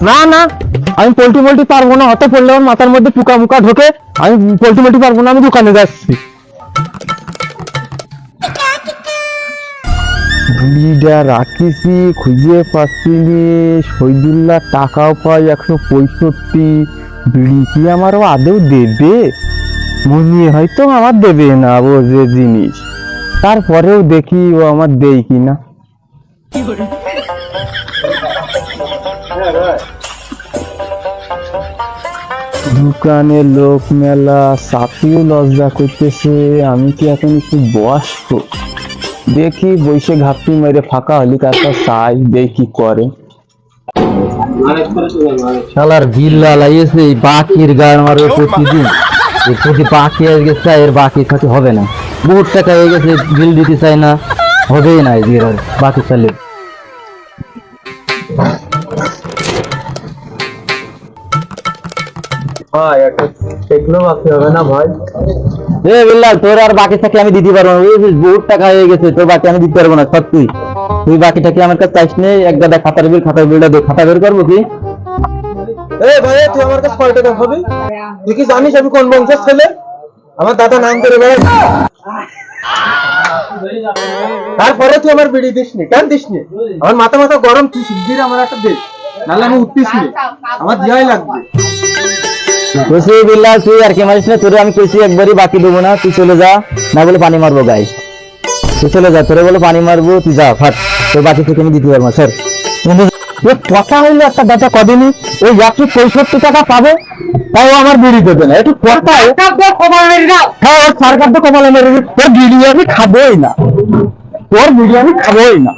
না না, আমি পোল্ট্রি পারবো না, হতে পড়লে আমার মাথার মধ্যে পোকা মুকা ঢোকে। আমি পোল্ট্রি পারবো না, আমি দোকানে যাচ্ছি। বিড়িটা রাখিছি, খুঁজে পাচ্ছি নি। শহীদুল্লাহ টাকাও পাই 165। বিড়ি কি আমার আদৌ দেবে? মনে হয়তো আমার দেবে না ও যে জিনিস, তারপরেও দেখি ও আমার দেয় কিনা। দোকানে লোক মেলা, চাপিও লজ্জা করতেছে। আমি কি এখন একটু বসবো? দেখি বসে ঘাপটি মেরে ফাঁকা হলি তারপর চাই, দেখি করে। শালার বিল্লা লাগিয়েছে এই বাকির গান মারবে প্রতিদিন। প্রতি বাকি হয়ে গেছে, এর বাকি সাথে হবে না। বহুত টাকা হয়ে গেছে, বিল দিতে চাই না, হবেই না এদিকে আর বাকি চালে। ভাই একটা টেকনো বাকি হবে না ভাই? এ বিল্লাল, তোর আর বাকি থাকলে আমি দিতে পারবো না। বহুত টাকা হয়ে গেছে, তোর বাকি আমি দিতে পারবো না সত্যি। তুই বাকিটা কি আমার কাছে চাইস নেই? এক গাদা খাতার বিলটা দে, খাতা বের করবো কি? এ ভাই, তুই আমার কাছে কয় টাকা খাবি? তুই কি জানিস আমি কোন বংশের ছেলে? আমার দাদা নাম করে বেড়ায়। তারপরে তুই আমার বিড়ি দিসনি কেন? দিসনি? আমার মাথা গরম, তুই শিগগির আমার একটা দে, নাহলে আমি উঠতিস নি, আমার দিয়াই লাগবে। কইছি বিল্লাল, তুই আর কি মারিস না। তোরে আমি কইছি একবারই বাকি দেবো না, তুই চলে যা, না বলে পানি মারবো গায়ে। তুই চলে যা, তোরে বলে পানি মারবো, তুই যা ফাট। তোর বাকি থেকে আমি দিতে পারবো না স্যার। কথা হইলো একটা দাদা কদিনই ওই 165 টাকা পাবে, তাও আমার বিড়ি দেবে না। একটু কথা, হ্যাঁ ওর সরকার তো কমালে মেরে দিবে। তোর বিড়ি আমি খাবোই না, তোর বিড়ি আমি খাবোই না।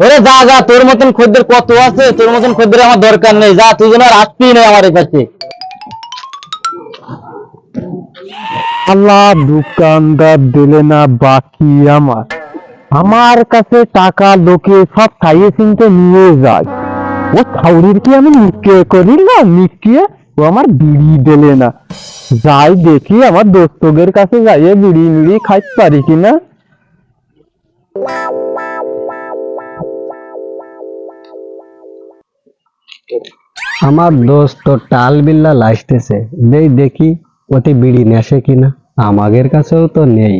ওরে যা যা, তোর মতন খদ্দের কত আছে, তোর মতন খদ্দের আমার দরকার নেই। যা, তুই যেন আর আসতেই নেই আমার কাছে। আল্লাহ, দোকানদার দিলে না বাকি আমার। আমার কাছে টাকা লোকে সব খাইয়ে চিনতে নিয়ে যায়। ও ছাউরির কি আমি নিকে করি না? নিকিয়ে ও আমার বিড়ি দিলে না। যাই দেখি আমার দোস্তদের কাছে যাইয়ে বিড়ি মিড়ি খাইতে পারি কিনা। আমার দোস্ত টাল বিল্লা লাইতেছে, দেখি ওতে বিড়ি নেশে কিনা। আমাদের কাছেও তো নেই।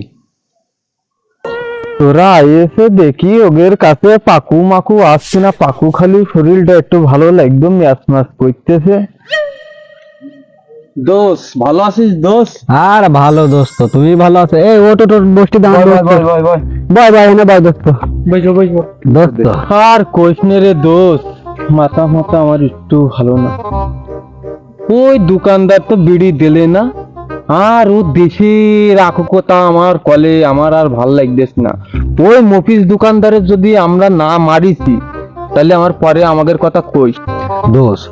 তোরা এসে দেখি ওদের কাছে পাকু মাকু আসছে না। পাকু খালি শরীরটা একটু ভালো লাগবে, ম্যাচ ম্যাচ করতেছে। দোষ, ভালো আছিস দোষ? আর ভালো দোস্ত, তুমি ভালো আছো? এই ওটো টোট বসটি দাও দোস্ত। বাই বাই না বাই দোস্ত। দোস্ত আর কইসনে রে দোস্ত, মাথা মাথা আমার একটু ভালো না। ওই দোকানদার তো বিড়ি দিলে না, আর ও দেশে রাখো কথা আমার কলে, আমার আর ভাল লাগতেছ না। ওই মফিস দোকানদারের যদি আমরা না মারিছি, তাহলে আমার পরে আমাদের কথা কইস। দোস্ত,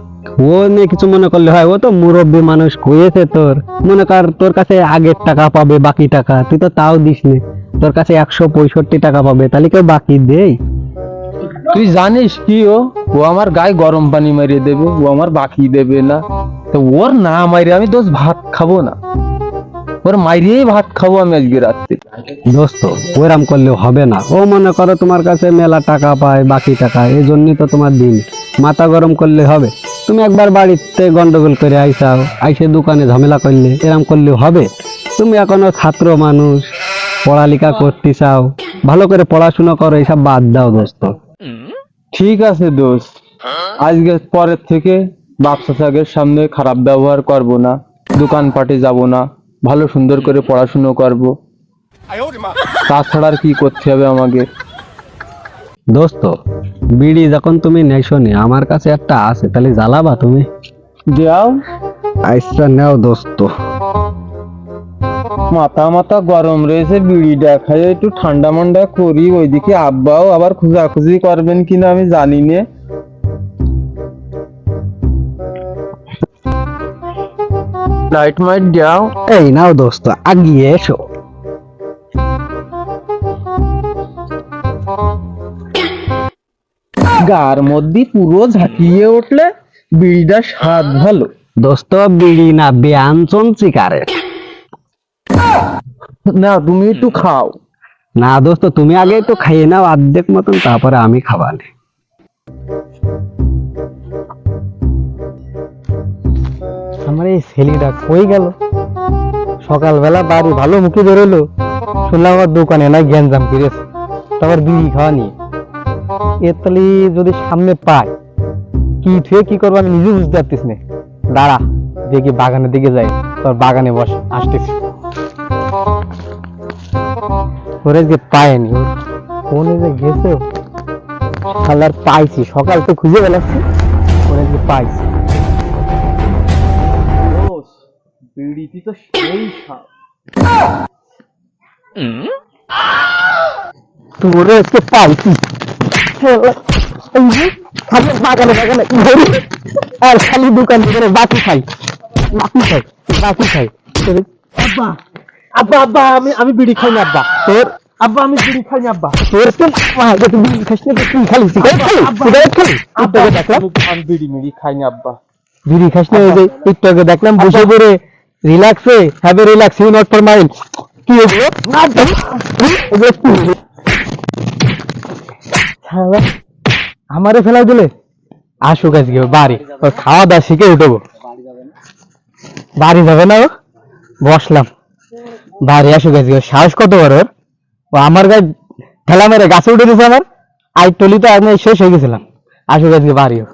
ও নিয়ে কিছু মনে করলে হয়? ও তো মুরব্বী মানুষ, কয়েছে তোর মনে কর তোর কাছে আগের টাকা পাবে, বাকি টাকা তুই তো তাও দিস নে। তোর কাছে 165 টাকা পাবে, তাহলে কেউ বাকি দেই? তুই জানিস কি, ও আমার গায়ে গরম পানি মারিয়ে দেবে, ও আমার বাকি দেবে না। তো ওর না মারিয়ে আমি দোষ ভাত খাবো না, ওর মারিয়েই ভাত খাবো আমি আজকে রাত্রে। দোস্ত ওইরাম করলেও হবে না। ও মনে করো তোমার কাছে মেলা টাকা পায়, বাকি টাকা, এই জন্যই তো তোমার দিন। মাথা গরম করলে হবে? তুমি একবার বাড়িতে গন্ডগোল করে আইসাও, আইসে দোকানে ঝামেলা করলে, এরম করলেও হবে? তুমি এখনো ছাত্র মানুষ, পড়ালেখা করতে চাও, ভালো করে পড়াশোনা করো, এইসব বাদ দাও দোস্ত। ঠিক আছে দোস্ত, আজকে পরের থেকে ব্যবসা সাগের সামনে খারাপ ব্যবহার করব না, দোকানপাটে যাব না, ভালো সুন্দর করে পড়াশুনো করব। তাছাড়া আর কি করতে হবে আমাকে? দোস্ত বিড়ি যখন তুমি নেইছো নি, আমার কাছে একটা আছে, তাহলে জ্বালাবা তুমি? দেও, আইসা নেও দোস্ত। মাথা মাথা গরম রয়েছে, বিড়িটা খাই একটু ঠান্ডা মান্ডা করি। ওইদিকে আব্বাও আবার খোঁজাখুঁজি করবেন কিনা আমি জানি না। লাইট মাইট দাও। এই নাও দোস্ত, আগিয়ে এসো। গার মধ্যে পুরো ঝাঁকিয়ে উঠলে বিড়িটা স্বাদ ভালো। দোস্ত বিড়ি না, ব্যঞ্জন সিগারেট। না তুমি একটু খাও। না দোস্ত, তুমি আগে তো খাইয়ে নাও অর্ধেক মতন, তারপরে আমি খাবানে। আমার এই ছেলেটা কই গেল? সকালবেলা বাড়ি ভালো মুখে বেরোলো, শুনলাম আমার দোকানে নাই গ্যাঞ্জাম করেছে, তারপর বিড়ি খাওয়া নিয়ে। এর তাহলে যদি সামনে পাই, কি থুয়ে কি করবো আমি নিজে বুঝতে পারতেছি না। দাঁড়া, দেখি বাগানের দিকে যাই, তোর বাগানে বস, আসতেছি। ওরে যে পায়নি, ওর ফোনে যে গেছে, শালার পাইছি, সকাল তো খুঁজে বেড়াচ্ছি, ওরে যে পাইছি। বিড়িটি তো সেই স্বাদ। তোরে আজকে পাইছি, এই যে খালি বাগানে বাগানে ঘুরি, আর খালি দোকান দোকানে বাকি খাই। আব্বা আব্বা আব্বা, আমি বিড়ি খাই না আব্বা। তোর আব্বা, আমি বিড়ি খাই না আব্বা। তোর তো তুই বিড়ি খাস না, তুই খালি সিগারেট খালি, সিগারেট খালি। আব্বা, আমি বিড়ি মিড়ি খাই না আব্বা। বিড়ি খাস না? ওই যে একটু আগে দেখলাম বসে পড়ে রিল্যাক্সে, have a relax, you not for mind. কি হলো? আমারে ফেলাই দিলে। আসুক আজকে বাড়ি, ওর খাওয়া দাওয়া শিখে উঠবো। বাড়ি যাবে না ও? বসলাম, বাড়ি আসুক আজকে। ওর সাহস কত বড় ওর! ও আমার গায়ে ঠেলা মেরে গাছে উঠে দিয়েছে আমার। আই টলি তো আমি শেষ হয়ে গেছিলাম। আসুক আজকে বাড়ি ও।